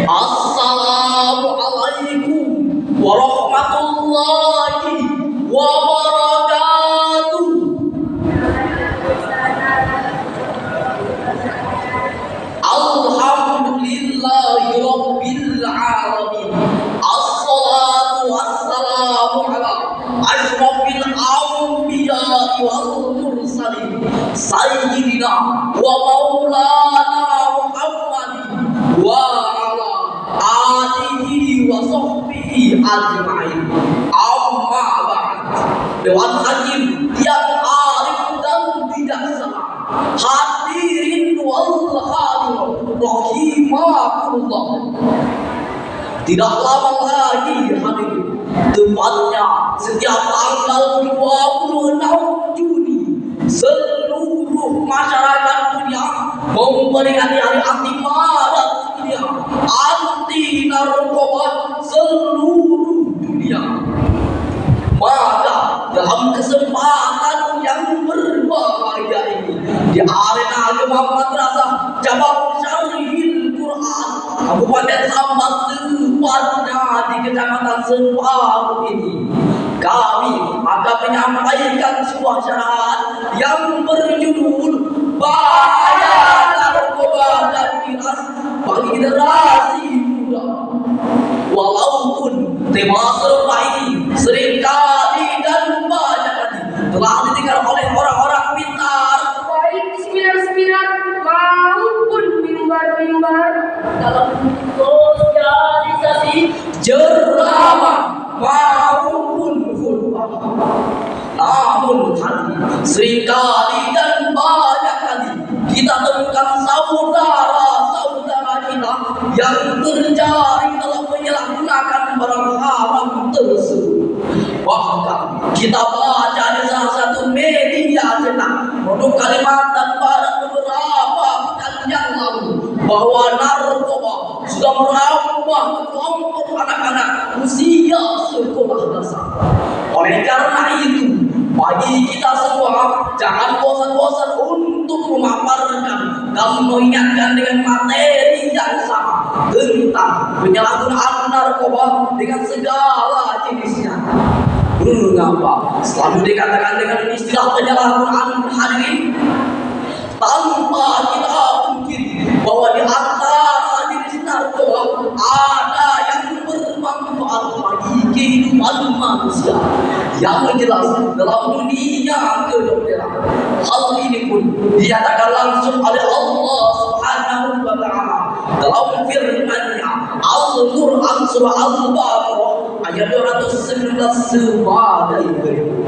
Assalamualaikum warahmatullahi wabarakatuh. Alhamdulillahi rabbil alamin. Assalatu wassalamu ala asyrafil anbiya'i wal mursalin sayyidina wa maulana Muhammadin wa ala alihi wa sahbihi ajma'in. Amma ba'd. Dewan hakim yang arif dan bijaksana, hadirin wal hadirin rahimakumullah. Tidak lama lagi hadirin, tepatnya setiap tanggal 26 Juni seluruh masyarakat dunia memperingati hari anti madat dunia, anti narkoba seluruh dunia. Maka dalam kesempatan yang berbahagia ini, di arena agama madrasah cabang Syarihil Quran Kabupaten Sambas, tepatnya di Kecamatan Separu ini, kami akan menyampaikan sebuah syarahan yang berjudul Bahaya Narkoba dan Miras bagi Generasi Muda. Walaupun tema serupa ini seringkali dan banyak kali telah didengar oleh orang-orang pintar, baik di seminar-seminar maupun mimbar-mimbar, dalam sosialisasi, ceramah maupun khutbah. Namun seringkali dan banyak kali kita temukan saudara-saudara kita yang terjaring dalam menyalahgunakan barang haram tersebut. Bahkan kita baca di salah satu media cetak produk Kalimantan Barat beberapa pekan yang lalu bahwa narkoba sudah merambah ke kelompok anak-anak usia sekolah dasar. Oleh karena itu, bagi kita semua jangan bosan-bosan untuk memaparkan dan mengingatkan dengan materi yang sama tentang penyalahgunaan narkoba dengan segala jenisnya. Mengapa selalu dikatakan dengan istilah penyalahgunaan hadirin? Tanpa kita mungkin bahwa di antara jenis narkoba ada yang bermanfaat bagi kehidupan manusia. Yang jelas dalam dunia kedokteran, hal ini pun dinyatakan langsung oleh Allah Subhanahu wa Ta'ala dalam firman-Nya Al-Quran surah Al-Baqarah ayat 219 sebagai berikut.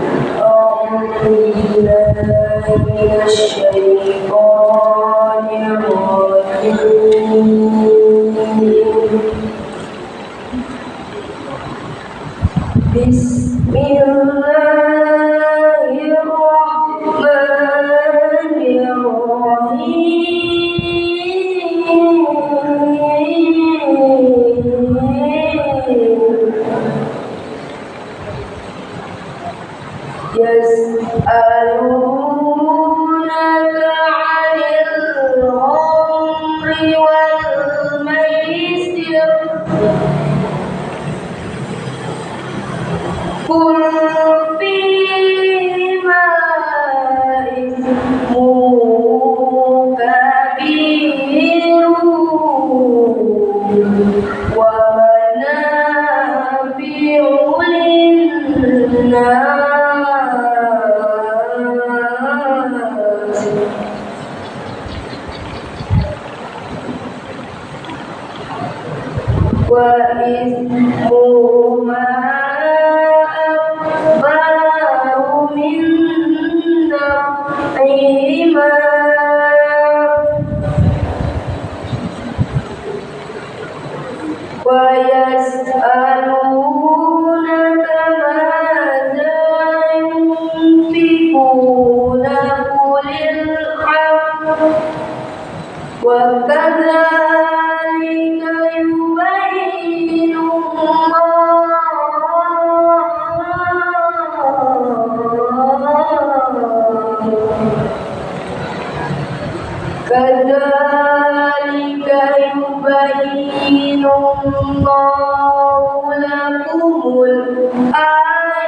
كذلك يبين الله لكم الآيات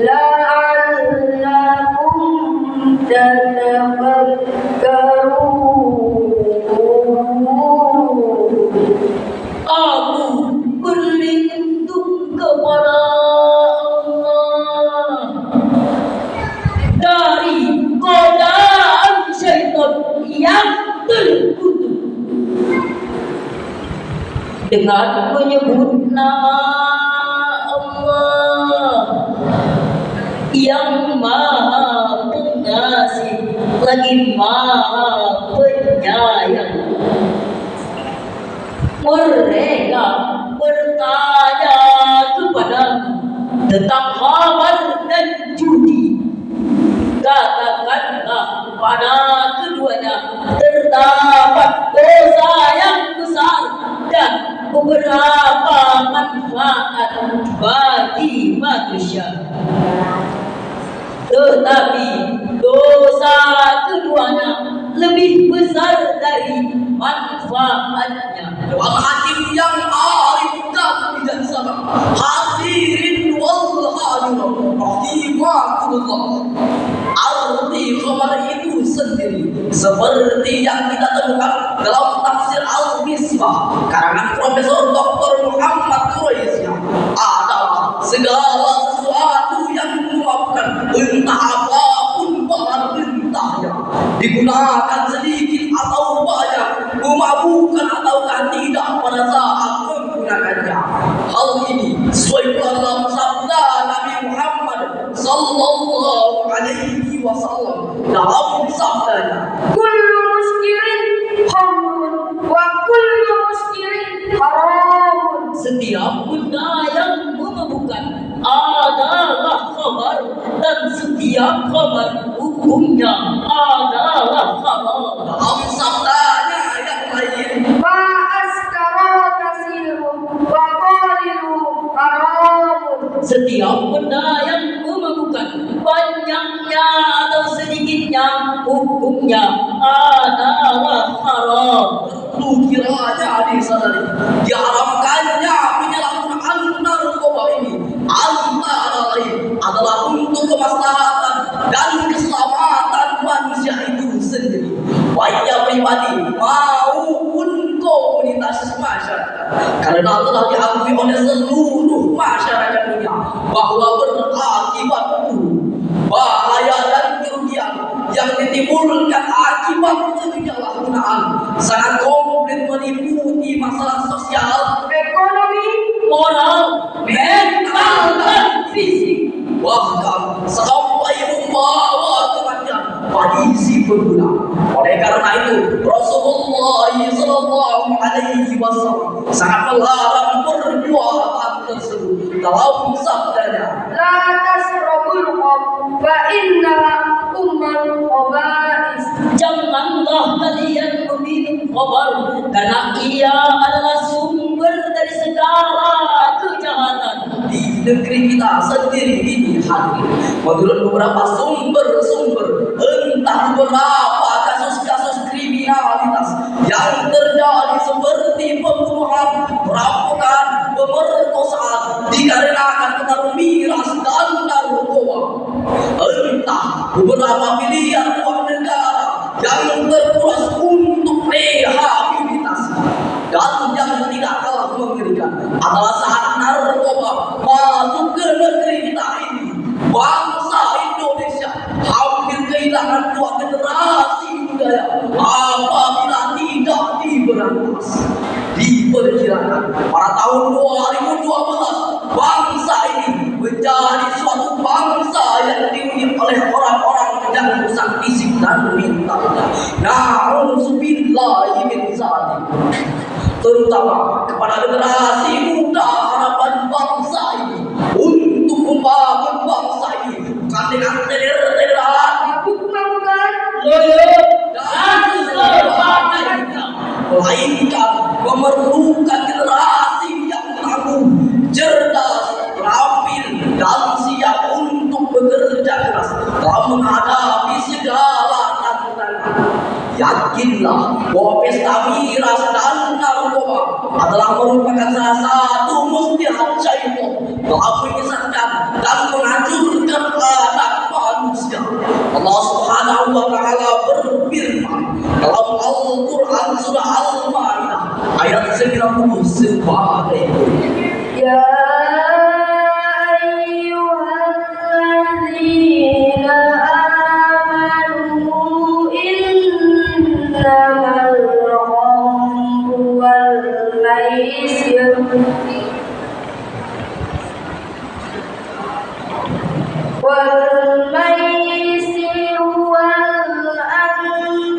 لعلكم تتفكرون. Aku berlindung kepada Allah dari godaan syaitan yang terkutuk. Dengan menyebut nama Allah yang Maha Pengasih lagi Maha Penyayang. Mereka bertanya kepadamu tentang khamar dan judi. Katakanlah kepada keduanya, terdapat dosa yang besar dan beberapa manfaat bagi manusia. Tetapi dosa keduanya lebih besar dari manfaatnya. Wal hakim yang arif dan bijaksana, hadirin wal hadirin rahimakumullah. Arti khabar itu sendiri seperti yang kita temukan dalam tafsir Al-Misbah karangan Profesor Dr. Muhammad Quraisy, adalah segala sesuatu yang menyebabkan entah apapun bahan mentahnya, digunakan sedikit atau banyak, memabukkan ataukah tidak pada saat menggunakannya. Hal ini sesuai dalam sabda Nabi Muhammad sallallahu alaihi wasallam dalam sabdanya, Kullu muskirin khamrun wa kullu muskirin haramun. Setiap benda yang memabukkan adalah khamar, dan setiap khamar hukumnya adalah haram. dalam sabdanya yang lain, Ma askara kasiru wa qalilu haramun. Setiap benda yang memabukkan, banyaknya atau sedikitnya, hukumnya adalah haram. perlu kiranya disadari diharamkannya penyalahgunaan narkoba ini antara lain adalah untuk kemaslahatan dan keselamatan manusia itu sendiri, baiknya pribadi maupun komunitas masyarakat, karena telah diakui oleh seluruh masyarakat dunia bahwa berakibat buruk, bahaya dan kerugian yang ditimbulkan akibat penyalahgunaan sangat komplit meliputi masalah sosial, Ekonomi, Moral, mental, dan fisik, bahkan sampai membawa kematian bagi si pengguna. Oleh karena itu, Rasulullah sallallahu alaihi wasallam sangat melarang perbuatan tersebut dalam sabdanya, la tasrabul khamr fa inna ummal khaba'is. janganlah kalian meminum khamar, karena ia adalah sumber dari segala kejahatan. di negeri kita sendiri ini hadirin, menurut beberapa sumber-sumber, entah beberapa kasus-kasus kriminalitas yang terjadi seperti pembunuhan, perampokan, pemerkosaan dikarenakan pengaruh miras dan narkoba, entah beberapa miliar uang negara yang terkuras untuk rehabilitasi. Dan yang tidak kalah mengerikan adalah saat narkoba masuk ke negeri kita ini, bangsa Indonesia hampir kehilangan dua generasi budaya apabila tidak diberantas. Diperkirakan pada tahun 2012 bangsa ini menjadi suatu bangsa yang dihuni oleh orang-orang yang rusak fisik dan mentalnya. Na'udzubillahi min dzalik. Terutama kepada generasi muda harapan bangsa ini untuk membangun bangsa ini bukan dengan teler-teleran, Mabuk-mabukan, Loyo dan sebagainya, melainkan memerlukan generasi yang tangguh, cerdas, terampil, dan siap untuk bekerja keras dalam menghadapi segala tantangan. Yakinlah bahwa pesta miras dan narkoba adalah merupakan salah satu muslihat syaitan dalam menyesatkan dan menghancurkan anak manusia. Allah Subhanahu wa taala berfirman dalam Al-Qur'an surah Al-Maidah ayat 90 sebagai Ya ayyuhalladzina amanu innamal khamru wal maisir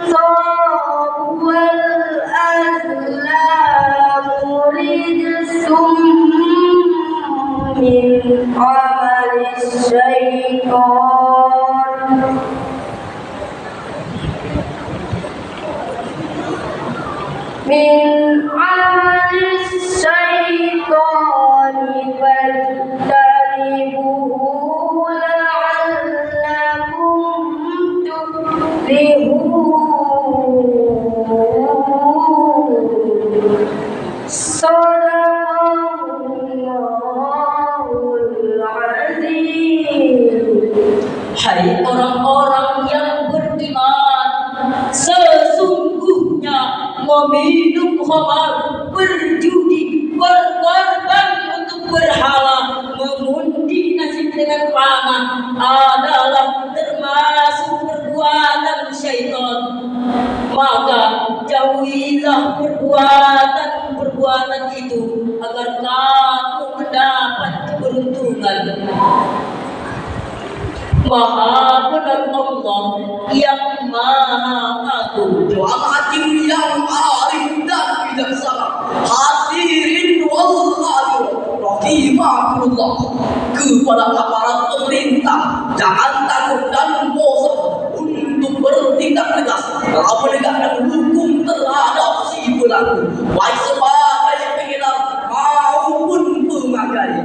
والأنصاب والأزلام رجس من عمل الشيطان فاجتنبوه لعلكم تفلحون صدق الله العظيم. Hai orang-orang yang beriman, sesungguhnya meminum khamar, berjudi, berkorban untuk berhala, mengundi nasib dengan panah adalah termasuk perbuatan syaitan. Maka jauhilah perbuatan itu agar kamu mendapat keberuntungan. Maha benar Allah yang Maha Agung. Hati yang arif dan bijaksana, hadirin wal hadirat rahimahullah. Kepada aparat pemerintah, jangan takut dan bosan untuk bertindak tegas dalam menegakkan hukum terhadap si pelaku, baik sebagai pengedar maupun pemakai.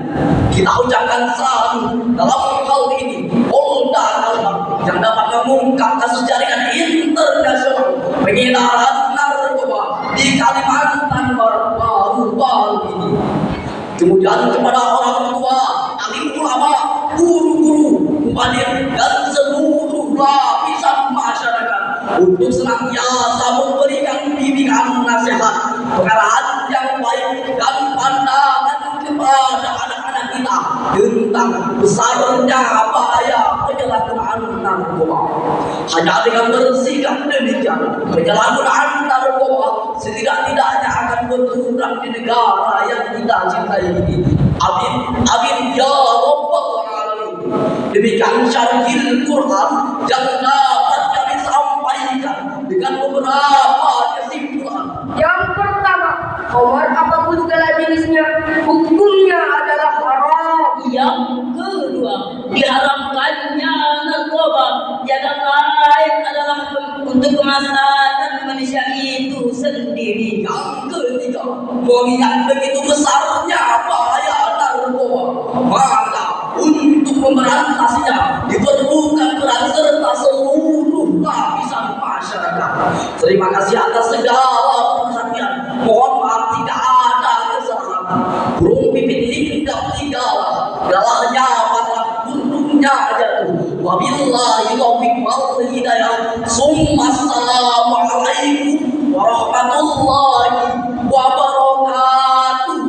Kita ucapkan salam dalam hal ini Polda Kalbar yang dapat mengungkap kasus jaringan internasional pengedaran narkoba di Kalimantan Barat baru-baru ini. Kemudian kepada orang tua, alim ulama, guru-guru, mubalir dan seluruh lapisan masyarakat untuk senantiasa memberikan bimbingan nasihat, pengarahan yang baik dan pandangan kepada anak-anak kita tentang besarnya bahaya penyalahgunaan narkoba. Hanya dengan bersikap demikian, penyalahgunaan narkoba setidak-tidaknya akan berkurang di negara yang kita cintai ini. Amin, amin ya rabbal alamin. Demikian syarhil Quran yang dapat kami sampaikan dengan beberapa kesimpulan. Yang pertama, khamar apapun segala jenisnya hukumnya adalah haram. Yang kedua, diharamkannya narkoba yang lain adalah untuk kemaslahatan manusia itu sendiri. Yang ketiga, mengingat begitu besarnya bahaya narkoba, maka untuk memberantasnya diperlukan peran serta seluruh lapisan masyarakat. Terima kasih atas segala perhatian. Mohon maaf tidak ada kesalahan. Burung pipit hinggap tinggal, galahnya pada burungnya jatuh. Wabillahi taufiq wal hidayah. Assalamualaikum warahmatullahi wabarakatuh.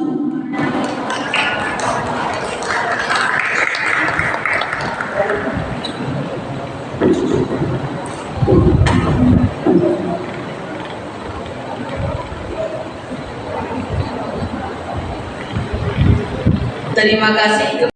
Terima kasih.